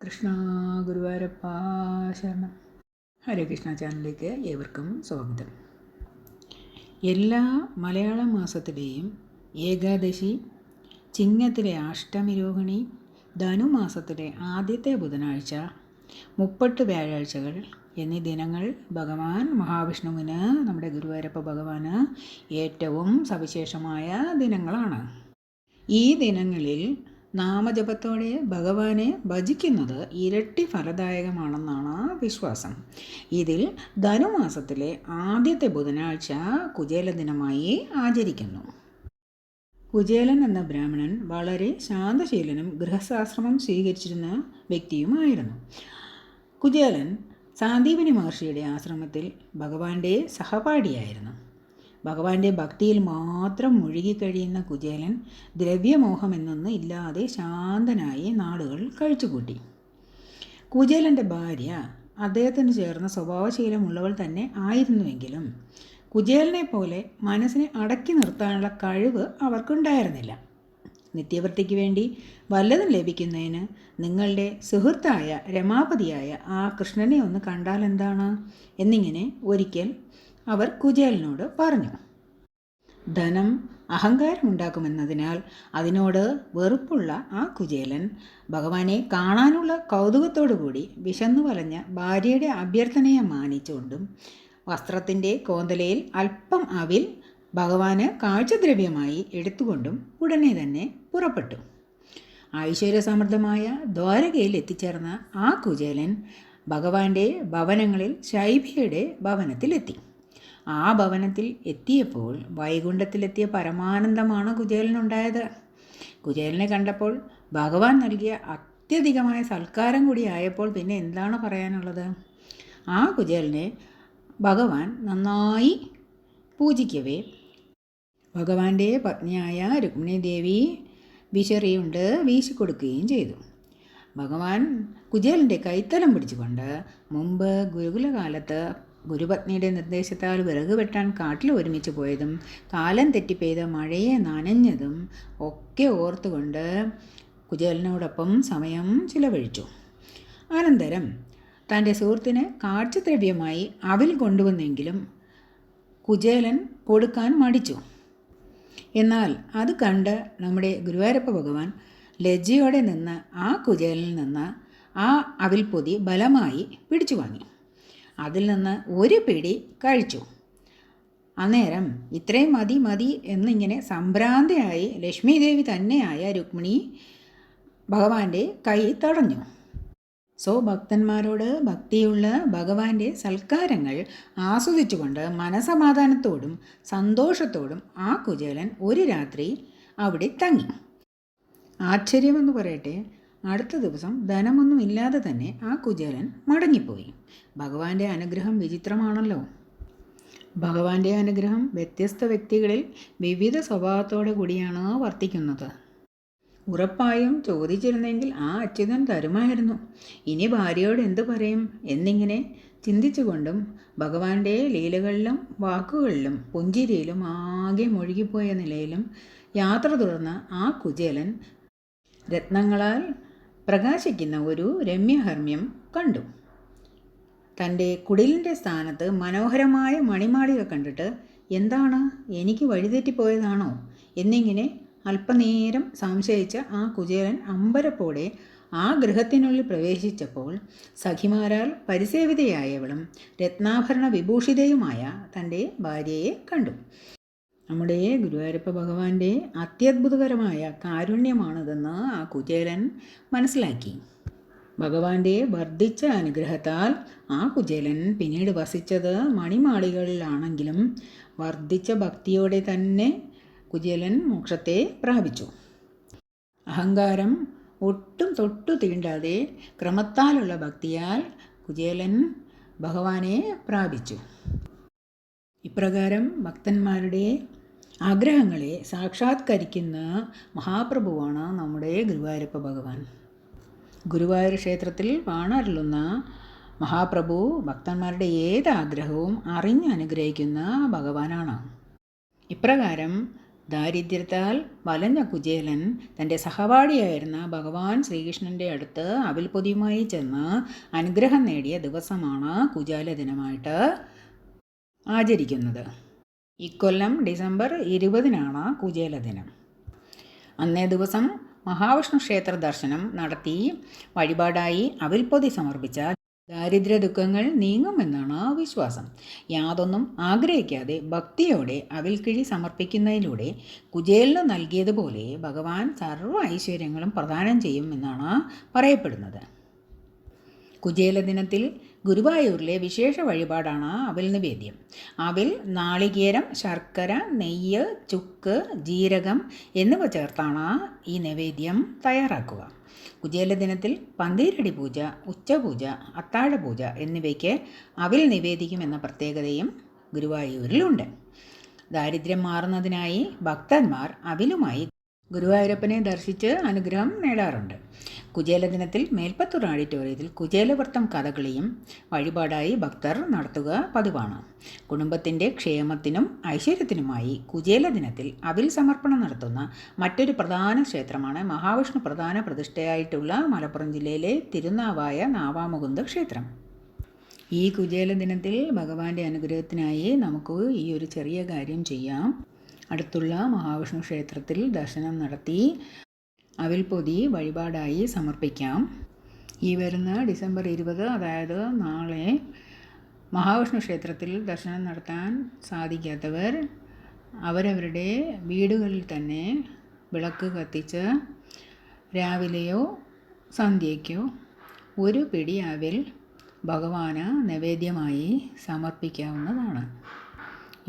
കൃഷ്ണ ഗുരുവായൂരപ്പ ശരണം. ഹരേ കൃഷ്ണ ചാനലിലേക്ക് ഏവർക്കും സ്വാഗതം. എല്ലാ മലയാള മാസത്തിലെയും ഏകാദശി, ചിങ്ങത്തിലെ അഷ്ടമി രോഹിണി, ധനുമാസത്തിലെ ആദ്യത്തെ ബുധനാഴ്ച, 30 വ്യാഴാഴ്ചകൾ എന്നീ ദിനങ്ങൾ ഭഗവാൻ മഹാവിഷ്ണുവിന്, നമ്മുടെ ഗുരുവായൂരപ്പ ഭഗവാന് ഏറ്റവും സവിശേഷമായ ദിനങ്ങളാണ്. ഈ ദിനങ്ങളിൽ നാമജപത്തോടെ ഭഗവാനെ ഭജിക്കുന്നത് ഇരട്ടി ഫലദായകമാണെന്നാണ് വിശ്വാസം. ഇതിൽ ധനുമാസത്തിലെ ആദ്യത്തെ ബുധനാഴ്ച കുചേല ദിനമായി ആചരിക്കുന്നു. കുചേലൻ എന്ന ബ്രാഹ്മണൻ വളരെ ശാന്തശീലനും ഗൃഹസ്ഥാശ്രമം സ്വീകരിച്ചിരുന്ന വ്യക്തിയുമായിരുന്നു. കുചേലൻ സാന്ദീപനി മഹർഷിയുടെ ആശ്രമത്തിൽ ഭഗവാന്റെ സഹപാഠിയായിരുന്നു. ഭഗവാന്റെ ഭക്തിയിൽ മാത്രം മുഴുകിക്കഴിയുന്ന കുചേലൻ ദ്രവ്യമോഹമെന്നൊന്നും ഇല്ലാതെ ശാന്തനായി നാളുകൾ കഴിച്ചുകൂട്ടി. കുചേലൻ്റെ ഭാര്യ അദ്ദേഹത്തിന് ചേർന്ന സ്വഭാവശീലമുള്ളവൾ തന്നെ ആയിരുന്നുവെങ്കിലും കുചേലനെ പോലെ മനസ്സിനെ അടക്കി നിർത്താനുള്ള കഴിവ് അവർക്കുണ്ടായിരുന്നില്ല. നിത്യവൃത്തിക്ക് വേണ്ടി വല്ലതും ലഭിക്കുന്നതിന് നിങ്ങളുടെ സുഹൃത്തായ രമാപതിയായ ആ കൃഷ്ണനെ ഒന്ന് കണ്ടാൽ എന്താണ് എന്നിങ്ങനെ ഒരിക്കൽ അവർ കുചേലനോട് പറഞ്ഞു. ധനം അഹങ്കാരമുണ്ടാക്കുമെന്നതിനാൽ അതിനോട് വെറുപ്പുള്ള ആ കുചേലൻ ഭഗവാനെ കാണാനുള്ള കൗതുകത്തോടുകൂടി വിശന്നു വലഞ്ഞ ഭാര്യയുടെ അഭ്യർത്ഥനയെ മാനിച്ചുകൊണ്ടും വസ്ത്രത്തിൻ്റെ കോന്തലയിൽ അല്പം അവിൽ ഭഗവാന് കാഴ്ചദ്രവ്യമായി എടുത്തുകൊണ്ടും ഉടനെ തന്നെ പുറപ്പെട്ടു. ഐശ്വര്യസമൃദ്ധമായ ദ്വാരകയിൽ എത്തിച്ചേർന്ന ആ കുചേലൻ ഭഗവാന്റെ ഭവനങ്ങളിൽ ശൈബിയുടെ ഭവനത്തിലെത്തി. ആ ഭവനത്തിൽ എത്തിയപ്പോൾ വൈകുണ്ഠത്തിലെത്തിയ പരമാനന്ദമാണ് കുചേലനുണ്ടായത്. കുചേലനെ കണ്ടപ്പോൾ ഭഗവാൻ നൽകിയ അത്യധികമായ സൽക്കാരം കൂടി ആയപ്പോൾ പിന്നെ എന്താണ് പറയാനുള്ളത്? ആ കുചേലനെ ഭഗവാൻ നന്നായി പൂജിക്കവേ ഭഗവാന്റെ പത്നിയായ രുക്മിണി ദേവി വിശറിയുണ്ട് വീശിക്കൊടുക്കുകയും ചെയ്തു. ഭഗവാൻ കുചേലൻ്റെ കൈത്തലം പിടിച്ചുകൊണ്ട് മുമ്പ് ഗുരുകുലകാലത്ത് ഗുരുപത്നിയുടെ നിർദ്ദേശത്താൽ വിറക് വെട്ടാൻ കാട്ടിൽ ഒരുമിച്ച് പോയതും കാലം തെറ്റിപ്പെയ്ത മഴയെ നനഞ്ഞതും ഒക്കെ ഓർത്തുകൊണ്ട് കുചേലനോടൊപ്പം സമയം ചിലവഴിച്ചു. അനന്തരം തൻ്റെ സുഹൃത്തിന് കാഴ്ചദ്രവ്യമായി അവിൽ കൊണ്ടുവന്നെങ്കിലും കുചേലൻ കൊടുക്കാൻ മടിച്ചു. എന്നാൽ അത് കണ്ട് നമ്മുടെ ഗുരുവായൂരപ്പ ഭഗവാൻ ലജ്ജയോടെ നിന്ന് ആ കുചേലനിൽ നിന്ന് ആ അവിൽപ്പൊതി ബലമായി പിടിച്ചു വാങ്ങി. അതിൽ നിന്ന് ഒരു പിടി കഴിച്ചു. അന്നേരം ഇത്രയും മതി മതി എന്നിങ്ങനെ സംഭ്രാന്തയായി ലക്ഷ്മി ദേവി തന്നെയായ രുക്മിണി ഭഗവാന്റെ കൈ തടഞ്ഞു. സ്വഭക്തന്മാരോട് ഭക്തിയുള്ള ഭഗവാന്റെ സൽക്കാരങ്ങൾ ആസ്വദിച്ചുകൊണ്ട് മനസമാധാനത്തോടും സന്തോഷത്തോടും ആ കുചേലൻ ഒരു രാത്രി അവിടെ തങ്ങി. ആശ്ചര്യമെന്ന് പറയട്ടെ, അടുത്ത ദിവസം ധനമൊന്നും ഇല്ലാതെ തന്നെ ആ കുചേലൻ മടങ്ങിപ്പോയി. ഭഗവാന്റെ അനുഗ്രഹം വിചിത്രമാണല്ലോ. ഭഗവാന്റെ അനുഗ്രഹം വ്യത്യസ്ത വ്യക്തികളിൽ വിവിധ സ്വഭാവത്തോടു കൂടിയാണ് വർത്തിക്കുന്നത്. ഉറപ്പായും ചോദിച്ചിരുന്നെങ്കിൽ ആ അച്യുതൻ തരുമായിരുന്നു. ഇനി ഭാര്യയോട് എന്തു പറയും എന്നിങ്ങനെ ചിന്തിച്ചുകൊണ്ടും ഭഗവാന്റെ ലീലകളിലും വാക്കുകളിലും പുഞ്ചിരിയിലും ആകെ മുഴുകിപ്പോയ നിലയിലും യാത്ര തുടർന്ന ആ കുചേലൻ രത്നങ്ങളാൽ പ്രകാശിക്കുന്ന ഒരു രമ്യഹർമ്മ്യം കണ്ടു. തൻ്റെ കുടിലിൻ്റെ സ്ഥാനത്ത് മനോഹരമായ മണിമാളിക കണ്ടിട്ട് എന്താണ്, എനിക്ക് വഴിതെറ്റിപ്പോയതാണോ എന്നിങ്ങനെ അല്പനേരം സംശയിച്ച ആ കുചേലൻ അമ്പരപ്പോടെ ആ ഗൃഹത്തിനുള്ളിൽ പ്രവേശിച്ചപ്പോൾ സഖിമാരാൽ പരിസേവിതയായവളും രത്നാഭരണ വിഭൂഷിതയുമായ തൻ്റെ ഭാര്യയെ കണ്ടു. നമ്മുടെ ഗുരുവായൂരപ്പ ഭഗവാന്റെ അത്യത്ഭുതകരമായ കാരുണ്യമാണിതെന്ന് ആ കുചേലൻ മനസ്സിലാക്കി. ഭഗവാന്റെ വർദ്ധിച്ച അനുഗ്രഹത്താൽ ആ കുചേലൻ പിന്നീട് വസിച്ചത് മണിമാളികളിലാണെങ്കിലും വർദ്ധിച്ച ഭക്തിയോടെ തന്നെ കുചേലൻ മോക്ഷത്തെ പ്രാപിച്ചു. അഹങ്കാരം ഒട്ടും തൊട്ടു തീണ്ടാതെ ക്രമത്താലുള്ള ഭക്തിയാൽ കുചേലൻ ഭഗവാനെ പ്രാപിച്ചു. ഇപ്രകാരം ഭക്തന്മാരുടെ ആഗ്രഹങ്ങളെ സാക്ഷാത്കരിക്കുന്ന മഹാപ്രഭുവാണ് നമ്മുടെ ഗുരുവായൂരപ്പ ഭഗവാൻ. ഗുരുവായൂർ ക്ഷേത്രത്തിൽ വാണരുളുന്ന മഹാപ്രഭു ഭക്തന്മാരുടെ ഏത് ആഗ്രഹവും അറിഞ്ഞ് അനുഗ്രഹിക്കുന്ന ഭഗവാനാണ്. ഇപ്രകാരം ദാരിദ്ര്യത്താൽ വലഞ്ഞ കുചേലൻ തൻ്റെ സഹപാഠിയായിരുന്ന ഭഗവാൻ ശ്രീകൃഷ്ണൻ്റെ അടുത്ത് അവിൽപ്പൊതിയുമായി ചെന്ന് അനുഗ്രഹം നേടിയ ദിവസമാണ് കുചാല ദിനമായിട്ട് ആചരിക്കുന്നത്. ഇക്കൊല്ലം ഡിസംബർ 20-നാണ് കുചേല ദിനം. അന്നേ ദിവസം മഹാവിഷ്ണു ക്ഷേത്ര ദർശനം നടത്തി വഴിപാടായി അവിൽപ്പൊതി സമർപ്പിച്ചാൽ ദാരിദ്ര്യ ദുഃഖങ്ങൾ നീങ്ങുമെന്നാണ് വിശ്വാസം. യാതൊന്നും ആഗ്രഹിക്കാതെ ഭക്തിയോടെ അവിൽക്കിഴി സമർപ്പിക്കുന്നതിലൂടെ കുചേലന് നൽകിയതുപോലെ ഭഗവാൻ സർവ്വ ഐശ്വര്യങ്ങളും പ്രദാനം ചെയ്യും എന്നാണ് പറയപ്പെടുന്നത്. കുചേല ദിനത്തിൽ ഗുരുവായൂരിലെ വിശേഷ വഴിപാടാണ് അവിൽ നിവേദ്യം. അവിൽ, നാളികേരം, ശർക്കര, നെയ്യ്, ചുക്ക്, ജീരകം എന്നിവ ചേർത്താണ് ഈ നിവേദ്യം തയ്യാറാക്കുക. കുചേല ദിനത്തിൽ പന്തീരടി പൂജ, ഉച്ചപൂജ, അത്താഴപൂജ എന്നിവയ്ക്ക് അവിൽ നിവേദിക്കുമെന്ന പ്രത്യേകതയും ഗുരുവായൂരിലുണ്ട്. ദാരിദ്ര്യം മാറുന്നതിനായി ഭക്തന്മാർ അവിലുമായി ഗുരുവായൂരപ്പനെ ദർശിച്ച് അനുഗ്രഹം നേടാറുണ്ട്. കുചേല ദിനത്തിൽ മേൽപ്പത്തൂർ ഓഡിറ്റോറിയത്തിൽ കുചേലവൃത്തം കഥകളിയും വഴിപാടായി ഭക്തർ നടത്തുക പതിവാണ്. കുടുംബത്തിൻ്റെ ക്ഷേമത്തിനും ഐശ്വര്യത്തിനുമായി കുചേല ദിനത്തിൽ അവിൽ സമർപ്പണം നടത്തുന്ന മറ്റൊരു പ്രധാന ക്ഷേത്രമാണ് മഹാവിഷ്ണു പ്രധാന പ്രതിഷ്ഠയായിട്ടുള്ള മലപ്പുറം ജില്ലയിലെ തിരുനാവായ നാവാമുകുന്ദ ക്ഷേത്രം. ഈ കുചേല ദിനത്തിൽ ഭഗവാന്റെ അനുഗ്രഹത്തിനായി നമുക്ക് ഈ ഒരു ചെറിയ കാര്യം ചെയ്യാം. അടുത്തുള്ള മഹാവിഷ്ണു ക്ഷേത്രത്തിൽ ദർശനം നടത്തി അവിൽപ്പൊതി വഴിപാടായി സമർപ്പിക്കാം. ഈ വരുന്ന ഡിസംബർ 20, അതായത് നാളെ, മഹാവിഷ്ണു ക്ഷേത്രത്തിൽ ദർശനം നടത്താൻ സാധിക്കാത്തവർ അവരവരുടെ വീടുകളിൽ തന്നെ വിളക്ക് കത്തിച്ച് രാവിലെയോ സന്ധ്യയ്ക്കോ ഒരു പിടി അവിൽ ഭഗവാന് നൈവേദ്യമായി സമർപ്പിക്കാവുന്നതാണ്.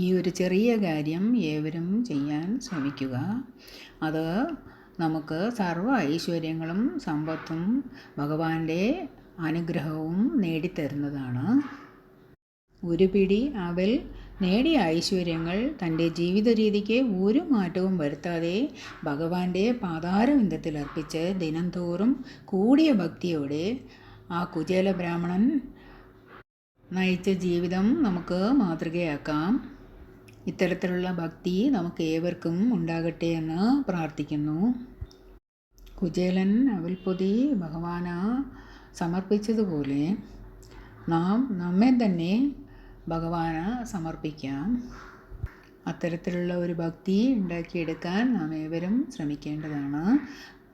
ഈ ഒരു ചെറിയ കാര്യം ഏവരും ചെയ്യാൻ ശ്രമിക്കുക. അത് നമുക്ക് സർവ്വ ഐശ്വര്യങ്ങളും സമ്പത്തും ഭഗവാന്റെ അനുഗ്രഹവും നേടിത്തരുന്നതാണ്. ഒരു പിടി അവിൽ നേടിയ ഐശ്വര്യങ്ങൾ തൻ്റെ ജീവിത രീതിക്ക് ഒരു മാറ്റവും വരുത്താതെ ഭഗവാന്റെ പാതാരവിന്ദത്തിൽ അർപ്പിച്ച് ദിനംതോറും കൂടിയ ഭക്തിയോടെ ആ കുചേല ബ്രാഹ്മണൻ നയിച്ച ജീവിതം നമുക്ക് മാതൃകയാക്കാം. ഇത്തരത്തിലുള്ള ഭക്തി നമുക്ക് ഏവർക്കും ഉണ്ടാകട്ടെ എന്ന് പ്രാർത്ഥിക്കുന്നു. കുചേലൻ അവിൽപ്പൊതി ഭഗവാന് സമർപ്പിച്ചതുപോലെ നാം നമ്മെ തന്നെ ഭഗവാന് സമർപ്പിക്കാം. അത്തരത്തിലുള്ള ഒരു ഭക്തി ഉണ്ടാക്കിയെടുക്കാൻ നാം ഏവരും ശ്രമിക്കേണ്ടതാണ്.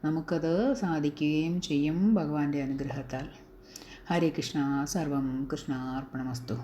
നമുക്കത് സാധിക്കുകയും ചെയ്യും ഭഗവാന്റെ അനുഗ്രഹത്താൽ. ഹരേ കൃഷ്ണ. സർവം കൃഷ്ണാർപ്പണമസ്തു.